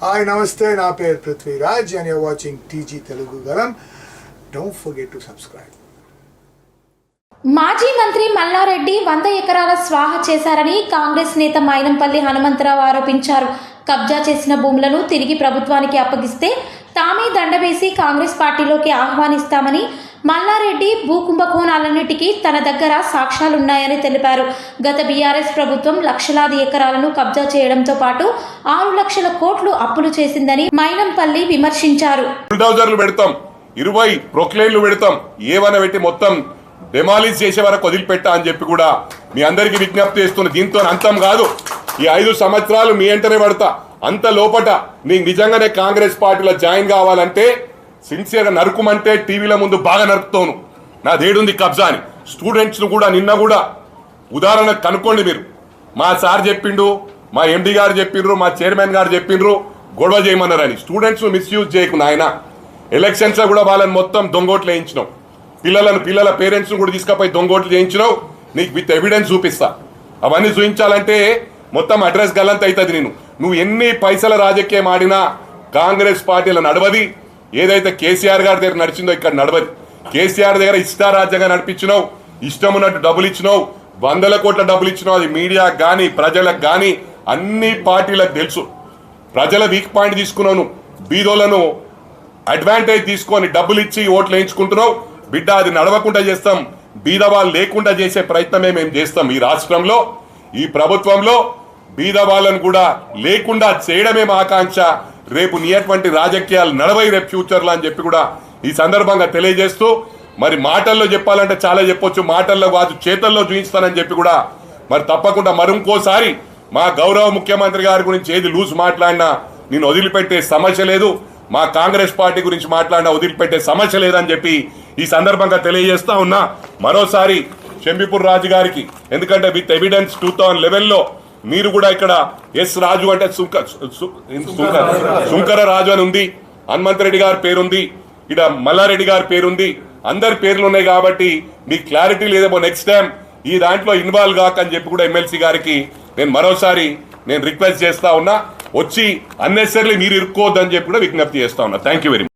Hi నమస్తే, నా పేరు Prithviraj and you're watching TG Telugu Galam. Don't forget to subscribe. మాజీ మంత్రి మల్లారెడ్డి 100 ఎకరాల స్వాహ చేశారని కాంగ్రెస్ నేత మైనంపల్లి హనుమంతరావు ఆరోపించారు. కబ్జా చేసిన భూములను తిరిగి ప్రభుత్వానికి అప్పగిస్తే తామే దండవేసి కాంగ్రెస్ పార్టీలోకి ఆహ్వానిస్తామని, మల్లారెడ్డి భూ కుంభకోణాలన్నిటికీ తన దగ్గర సాక్ష్యాలున్నాయని తెలిపారు. గత బీఆర్ఎస్ ప్రభుత్వం లక్షలాది ఎకరాలను కబ్జా చేయడంతో పాటు 6 లక్షల కోట్లు అప్పులు చేసిందని మైనంపల్లి విమర్శించారు. 20 ప్రొక్లైన్లు పెడతాం, ఏవన పెట్టి మొత్తం డెమాలిష్ చేసే వరకు వదిలిపెట్టా అని చెప్పి కూడా మీ అందరికీ విజ్ఞప్తి చేస్తున్న. దీంతో అంతం కాదు, ఈ 5 సంవత్సరాలు మీ వెంటనే పడతా. అంత లోపట నీకు నిజంగానే కాంగ్రెస్ పార్టీలో జాయిన్ కావాలంటే సిన్సియర్గా నరుకుమంటే టీవీల ముందు బాగా నరుకుతాను. నాదేడుంది కబ్జా అని స్టూడెంట్స్ను కూడా నిన్న కూడా ఉదాహరణ కనుక్కోండి మీరు. మా సార్ చెప్పిండు, మా ఎండి గారు చెప్పిండ్రు, మా చైర్మన్ గారు చెప్పిండ్రు గొడవ చేయమన్నారని. స్టూడెంట్స్ను మిస్యూజ్ చేయకు నాయన. ఎలక్షన్స్లో కూడా వాళ్ళని మొత్తం దొంగోట్లు వేయించినావు. పిల్లల పేరెంట్స్ను కూడా తీసుకుపోయి దొంగోట్లు చేయించినావు. నీకు విత్ ఎవిడెన్స్ చూపిస్తా. అవన్నీ చూపించాలంటే మొత్తం అడ్రస్ గల్లంత అవుతుంది. నువ్వు ఎన్ని పైసల రాజకీయం ఆడినా కాంగ్రెస్ పార్టీలో నడవది. ఏదైతే కేసీఆర్ గారి దగ్గర నడిచిందో ఇక్కడ నడవది. కేసీఆర్ దగ్గర ఇష్టారాజ్యంగా నడిపించినావు, ఇష్టం ఉన్నట్టు డబ్బులు ఇచ్చినావు, 100 కోట్ల డబ్బులు ఇచ్చినావు. అది మీడియాకు కానీ ప్రజలకు కానీ అన్ని పార్టీలకు తెలుసు. ప్రజల వీక్ పాయింట్ తీసుకున్నావు. బీదోలను అడ్వాంటేజ్ తీసుకొని డబ్బులు ఇచ్చి ఓట్లు వేయించుకుంటున్నావు. బిడ్డ, అది నడవకుండా చేస్తాం. బీదవాళ్ళు లేకుండా చేసే ప్రయత్నమే మేము చేస్తాం. ఈ రాష్ట్రంలో, ఈ ప్రభుత్వంలో బీదవాళ్ళను కూడా లేకుండా చేయడమే మా ఆకాంక్ష. రేపు నీటువంటి రాజకీయాలు నడవై రేపు ఫ్యూచర్లో అని చెప్పి కూడా ఈ సందర్భంగా తెలియజేస్తూ, మరి మాటల్లో చెప్పాలంటే చాలా చెప్పొచ్చు, మాటల్లో కాదు చేతల్లో చూపిస్తానని చెప్పి కూడా మరి తప్పకుండా మరింకోసారి మా గౌరవ ముఖ్యమంత్రి గారి గురించి ఏది లూజ్ మాట్లాడినా నేను వదిలిపెట్టే సమస్య లేదు. మా కాంగ్రెస్ పార్టీ గురించి మాట్లాడినా వదిలిపెట్టే సమస్య లేదని చెప్పి ఈ సందర్భంగా తెలియజేస్తా ఉన్నా. మరోసారి చెంబిపూర్ రాజు గారికి, ఎందుకంటే విత్ ఎవిడెన్స్ 2011లో మీరు కూడా ఇక్కడ ఎస్ రాజు అంటే సుంకర రాజు అని ఉంది, హనుమంత్ రెడ్డి గారి పేరుంది, ఇక్కడ మల్లారెడ్డి గారి పేరుంది, అందరి పేర్లు ఉన్నాయి. కాబట్టి మీకు క్లారిటీ లేదేమో, నెక్స్ట్ టైం ఈ దాంట్లో ఇన్వాల్వ్ కాకని చెప్పి కూడా ఎమ్మెల్సీ గారికి నేను మరోసారి రిక్వెస్ట్ చేస్తా ఉన్నా. వచ్చి అన్నెసరీ మీరు ఇరుక్కోవద్దని చెప్పి కూడా విజ్ఞప్తి చేస్తా ఉన్నా. Thank you very much.